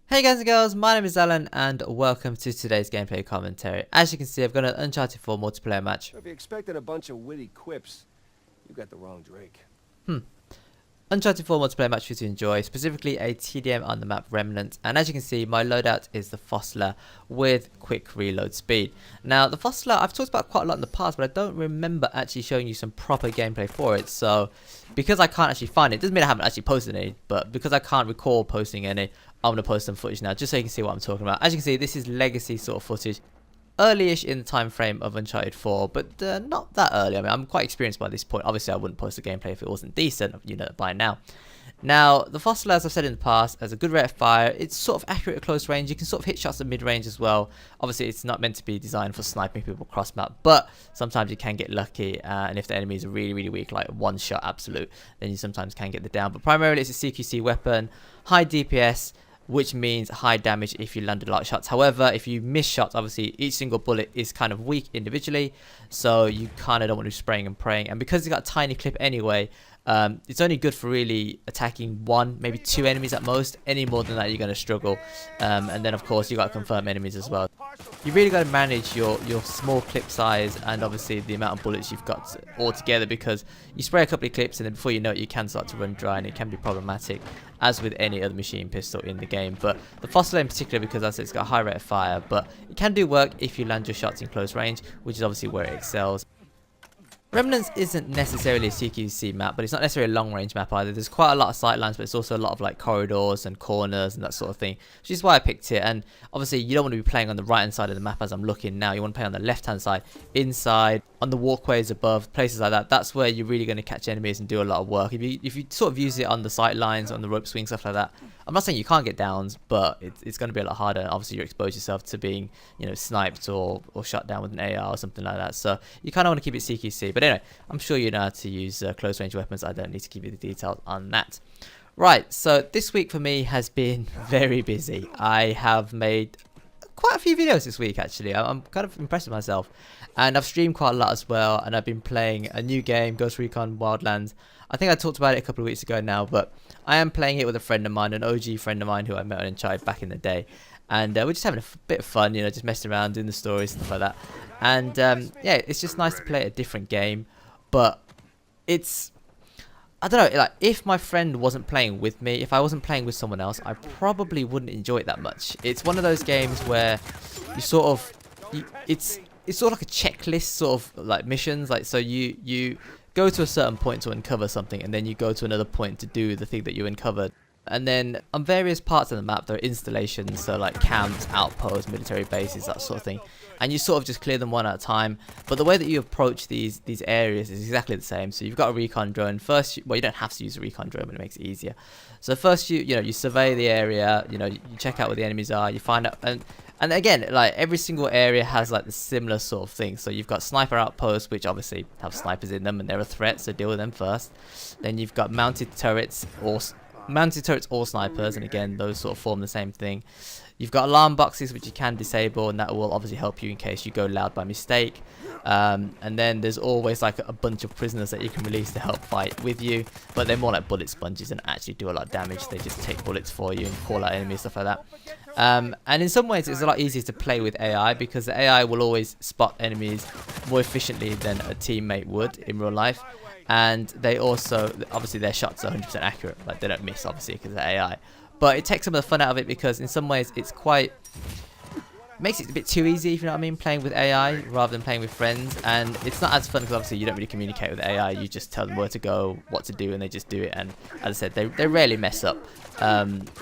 Hey guys and girls, my name is Alan and welcome to today's gameplay commentary. As you can see, I've got an Uncharted 4 multiplayer match. If you expected a bunch of witty quips, you got the wrong Drake. Uncharted 4 multiplayer match for you to enjoy, specifically a TDM on the map Remnant, and as you can see my loadout is the Fossla with quick reload speed. Now the Fossla I've talked about quite a lot in the past, but I don't remember actually showing you some proper gameplay for it, so because I can't actually find it, doesn't mean I haven't actually posted any, but because I can't recall posting any, I'm going to post some footage now just so you can see what I'm talking about. As you can see, this is legacy sort of footage. Early-ish in the time frame of Uncharted 4, but not that early. I mean, I'm quite experienced by this point. Obviously, I wouldn't post a gameplay if it wasn't decent, you know, by now. Now, the Fossa, as I've said in the past, has a good rate of fire. It's sort of accurate at close range. You can sort of hit shots at mid-range as well. Obviously, it's not meant to be designed for sniping people cross-map, but sometimes you can get lucky, and if the enemies are really, really weak, like one-shot absolute, then you sometimes can get the down. But primarily, it's a CQC weapon, high DPS, which means high damage if you landed a lot of shots. However, if you miss shots, obviously each single bullet is kind of weak individually, so you kind of don't want to be spraying and praying. And because it's got a tiny clip anyway, it's only good for really attacking one, maybe two enemies at most. Any more than that, you're going to struggle. And then, of course, you got to confirm enemies as well. You really got to manage your small clip size and obviously the amount of bullets you've got all together, because you spray a couple of clips and then before you know it, you can start to run dry, and it can be problematic, as with any other machine pistol in the game. But the Fossla in particular, because as I said, it's got a high rate of fire, but it can do work if you land your shots in close range, which is obviously where it excels. Remnants isn't necessarily a CQC map, but it's not necessarily a long range map either. There's quite a lot of sight lines, but it's also a lot of like corridors and corners and that sort of thing, which is why I picked it. And obviously you don't want to be playing on the right hand side of the map as I'm looking now. You want to play on the left hand side, inside, on the walkways above, places like that. That's where you're really going to catch enemies and do a lot of work. If you sort of use it on the sight lines, on the rope swing, stuff like that, I'm not saying you can't get downs, but it's going to be a lot harder. And obviously you expose yourself to being, you know, sniped or shot down with an AR or something like that. So you kind of want to keep it CQC. But anyway, I'm sure you know how to use close range weapons. I don't need to give you the details on that. Right, so this week for me has been very busy. I have made quite a few videos this week actually. I'm kind of impressed with myself, and I've streamed quite a lot as well, and I've been playing a new game, Ghost Recon Wildlands. I think I talked about it a couple of weeks ago now, but I am playing it with a friend of mine, an OG friend of mine who I met on Uncharted back in the day, and we're just having a bit of fun, you know, just messing around, doing the stories, stuff like that. And yeah, it's just nice to play a different game, but it's, I don't know, like if my friend wasn't playing with me, if I wasn't playing with someone else, I probably wouldn't enjoy it that much. It's one of those games where you sort of, it's sort of like a checklist sort of like missions, like so you go to a certain point to uncover something, and then you go to another point to do the thing that you uncovered. And then on various parts of the map there are installations, so like camps, outposts, military bases, that sort of thing, and you sort of just clear them one at a time. But the way that you approach these areas is exactly the same. So you've got a recon drone. First, well, you don't have to use a recon drone, but it makes it easier. So first you survey the area, you check out where the enemies are, you find out, and again, like every single area has like the similar sort of thing. So you've got sniper outposts, which obviously have snipers in them and they're a threat, so deal with them first. Then you've got mounted turrets or snipers, and again those sort of form the same thing. You've got alarm boxes which you can disable, and that will obviously help you in case you go loud by mistake. And then there's always like a bunch of prisoners that you can release to help fight with you, but they're more like bullet sponges and actually do a lot of damage. They just take bullets for you and call out enemies, stuff like that. And in some ways it's a lot easier to play with AI, because the AI will always spot enemies more efficiently than a teammate would in real life. And they also, obviously their shots are 100% accurate, like they don't miss obviously because they're AI. But it takes some of the fun out of it, because in some ways it's quite, makes it a bit too easy, if you know what I mean, playing with AI rather than playing with friends. And it's not as fun because obviously you don't really communicate with AI, you just tell them where to go, what to do, and they just do it. And as I said, they rarely mess up.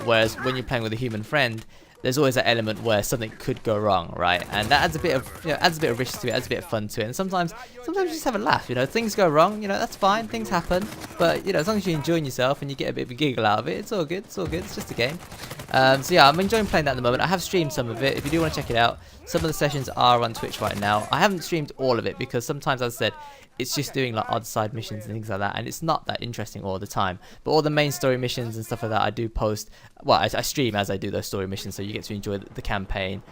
Whereas when you're playing with a human friend, there's always that element where something could go wrong, right? And that adds a bit of, adds a bit of risk to it, adds a bit of fun to it. And sometimes you just have a laugh, things go wrong, that's fine, things happen. But, as long as you're enjoying yourself and you get a bit of a giggle out of it, it's all good, it's just a game. So yeah, I'm enjoying playing that at the moment. I have streamed some of it. If you do want to check it out, some of the sessions are on Twitch right now. I haven't streamed all of it because sometimes, as I said, it's just doing like odd side missions and things like that, and it's not that interesting all the time. But all the main story missions and stuff like that, I do post. Well, I stream as I do those story missions, so you get to enjoy the campaign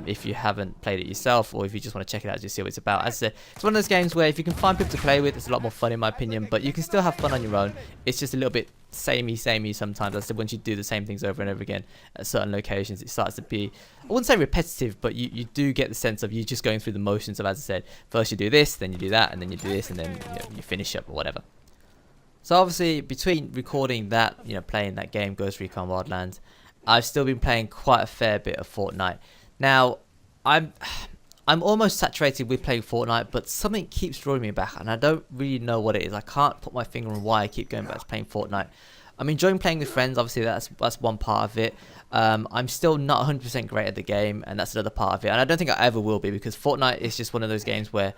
if you haven't played it yourself, or if you just want to check it out, just see what it's about. As I said, it's one of those games where if you can find people to play with, it's a lot more fun in my opinion. But you can still have fun on your own. It's just a little bit samey sometimes. I said once you do the same things over and over again at certain locations, it starts to be, I wouldn't say repetitive, but you do get the sense of you just going through the motions of, as I said, first you do this, then you do that, and then you do this, and then you finish up or whatever. So obviously between recording that, playing that game, Ghost Recon Wildlands, I've still been playing quite a fair bit of Fortnite. Now, I'm almost saturated with playing Fortnite, but something keeps drawing me back, and I don't really know what it is. I can't put my finger on why I keep going back to playing Fortnite. I'm enjoying playing with friends, obviously that's one part of it. I'm still not 100% great at the game, and that's another part of it. And I don't think I ever will be, because Fortnite is just one of those games where,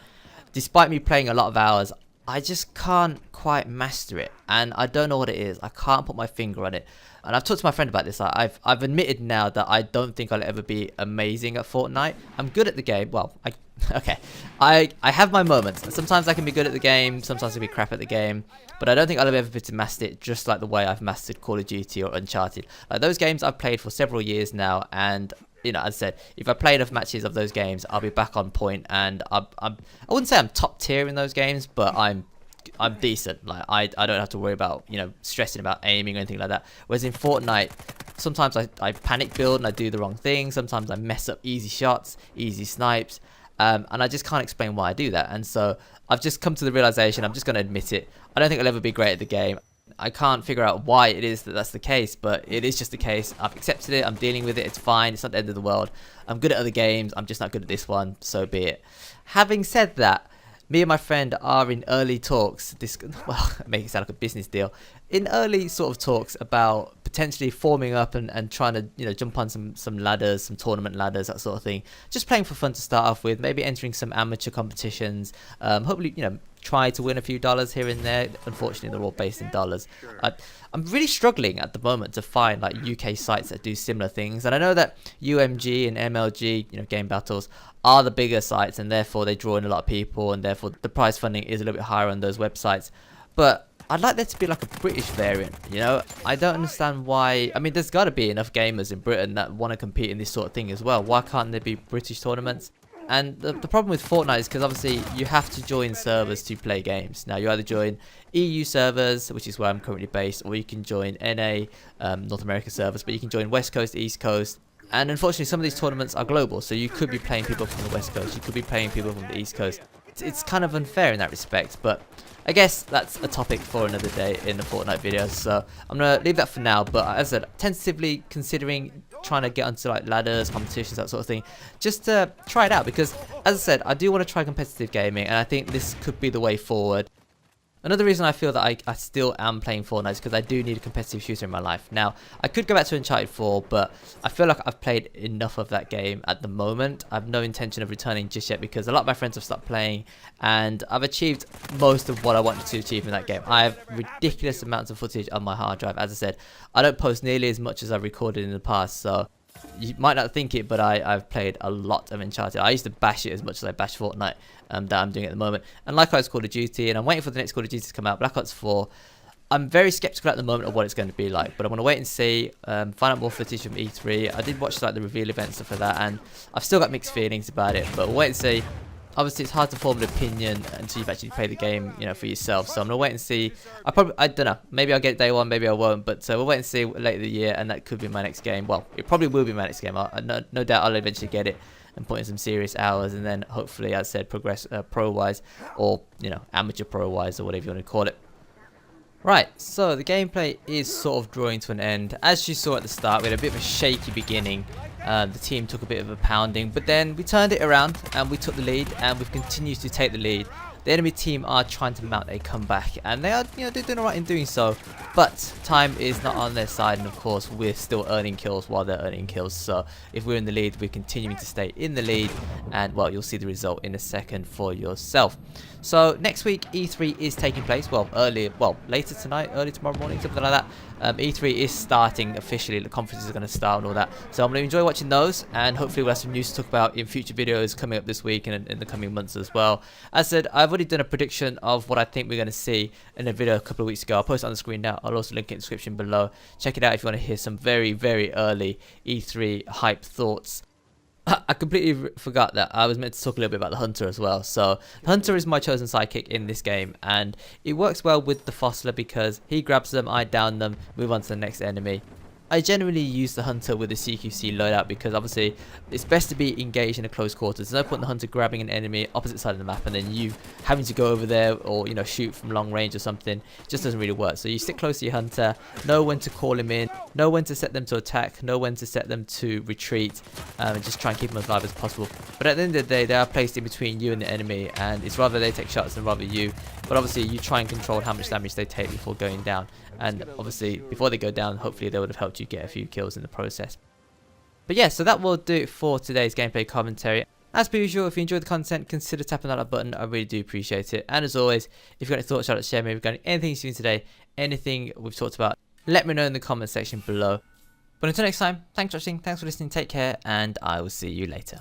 despite me playing a lot of hours, I just can't quite master it, and I don't know what it is. I can't put my finger on it. And I've talked to my friend about this. I've admitted now that I don't think I'll ever be amazing at Fortnite. I'm good at the game. Well, I have my moments. Sometimes I can be good at the game, sometimes I can be crap at the game, but I don't think I'll ever be able to master it just like the way I've mastered Call of Duty or Uncharted. Like, those games I've played for several years now, and as I said, if I play enough matches of those games, I'll be back on point, and I wouldn't say I'm top tier in those games, but I'm decent. Like, I don't have to worry about stressing about aiming or anything like that. Whereas in Fortnite, sometimes I panic build and I do the wrong thing. Sometimes I mess up easy shots, easy snipes, and I just can't explain why I do that. And so I've just come to the realization, I'm just going to admit it, I don't think I'll ever be great at the game. I can't figure out why it is that that's the case, but it is just the case. I've accepted it, I'm dealing with it, it's fine, it's not the end of the world. I'm good at other games, I'm just not good at this one, so be it. Having said that, me and my friend are in early talks, well, make it sound like a business deal, in early sort of talks about potentially forming up and trying to jump on some ladders, some tournament ladders, that sort of thing. Just playing for fun to start off with, maybe entering some amateur competitions, hopefully try to win a few dollars here and there. Unfortunately, they're all based in dollars. I'm really struggling at the moment to find like UK sites that do similar things, and I know that UMG and MLG, Game Battles, are the bigger sites, and therefore they draw in a lot of people, and therefore the prize funding is a little bit higher on those websites. But I'd like there to be like a British variant, I don't understand why. I mean, there's got to be enough gamers in Britain that want to compete in this sort of thing as well. Why can't there be British tournaments? And the problem with Fortnite is because obviously you have to join servers to play games. Now, you either join EU servers, which is where I'm currently based, or you can join NA, North America servers, but you can join West Coast, East Coast. And unfortunately, some of these tournaments are global, so you could be playing people from the West Coast, you could be playing people from the East Coast. It's kind of unfair in that respect, but I guess that's a topic for another day in the Fortnite video, so I'm going to leave that for now. But as I said, tentatively considering trying to get onto like ladders, competitions, that sort of thing, just to try it out, because as I said, I do want to try competitive gaming, and I think this could be the way forward. Another reason I feel that I still am playing Fortnite is because I do need a competitive shooter in my life. Now, I could go back to Uncharted 4, but I feel like I've played enough of that game at the moment. I have no intention of returning just yet, because a lot of my friends have stopped playing, and I've achieved most of what I wanted to achieve in that game. I have ridiculous amounts of footage on my hard drive. As I said, I don't post nearly as much as I've recorded in the past, so you might not think it, but I've played a lot of Uncharted. I used to bash it as much as I bash Fortnite, that I'm doing at the moment. And likewise Call of Duty, and I'm waiting for the next Call of Duty to come out, Black Ops 4. I'm very skeptical at the moment of what it's going to be like, but I want to wait and see, find out more footage from E3. I did watch like the reveal event, stuff like that, and I've still got mixed feelings about it, but we'll wait and see. Obviously, it's hard to form an opinion until you've actually played the game, for yourself. So I'm gonna wait and see. I don't know. Maybe I'll get day one, maybe I won't. But we'll wait and see later in the year, and that could be my next game. Well, it probably will be my next game. No doubt I'll eventually get it and put in some serious hours, and then hopefully, as I said, progress pro-wise, or amateur pro-wise, or whatever you want to call it. Right, so the gameplay is sort of drawing to an end. As you saw at the start, we had a bit of a shaky beginning. The team took a bit of a pounding, but then we turned it around and we took the lead, and we've continued to take the lead. The enemy team are trying to mount a comeback, and they are, they're doing alright in doing so. But time is not on their side, and of course we're still earning kills while they're earning kills. So if we're in the lead, we're continuing to stay in the lead, and well, you'll see the result in a second for yourself. So next week E3 is taking place. Well, later tonight, early tomorrow morning, something like that. E3 is starting officially. The conferences are going to start and all that. So I'm going to enjoy watching those, and hopefully we'll have some news to talk about in future videos coming up this week and in the coming months as well. As I said, I've already done a prediction of what I think we're going to see in a video a couple of weeks ago. I'll post it on the screen now. I'll also link it in the description below. Check it out if you want to hear some very, very early E3 hype thoughts. I completely forgot that I was meant to talk a little bit about the Hunter as well. So the Hunter is my chosen sidekick in this game, and it works well with the Fossla because he grabs them, I down them, move on to the next enemy. I generally use the Hunter with the CQC loadout because obviously it's best to be engaged in a close quarters. There's no point in the Hunter grabbing an enemy opposite side of the map and then you having to go over there or, you know, shoot from long range or something. It just doesn't really work. So you stick close to your Hunter, know when to call him in, know when to set them to attack, know when to set them to retreat, and just try and keep them as alive as possible. But at the end of the day, they are placed in between you and the enemy, and it's rather they take shots than rather you. But obviously you try and control how much damage they take before going down. And obviously before they go down, hopefully they would have helped you get a few kills in the process. But yeah, so that will do it for today's gameplay commentary. As per usual, if you enjoyed the content, consider tapping that like button. I really do appreciate it. And as always, if you've got any thoughts, shout out, share me. If you've got anything you've seen today, anything we've talked about, let me know in the comment section below. But until next time, thanks for watching, thanks for listening, take care, and I will see you later.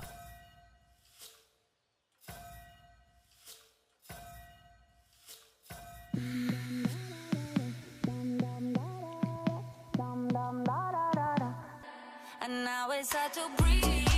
And now it's hard to breathe.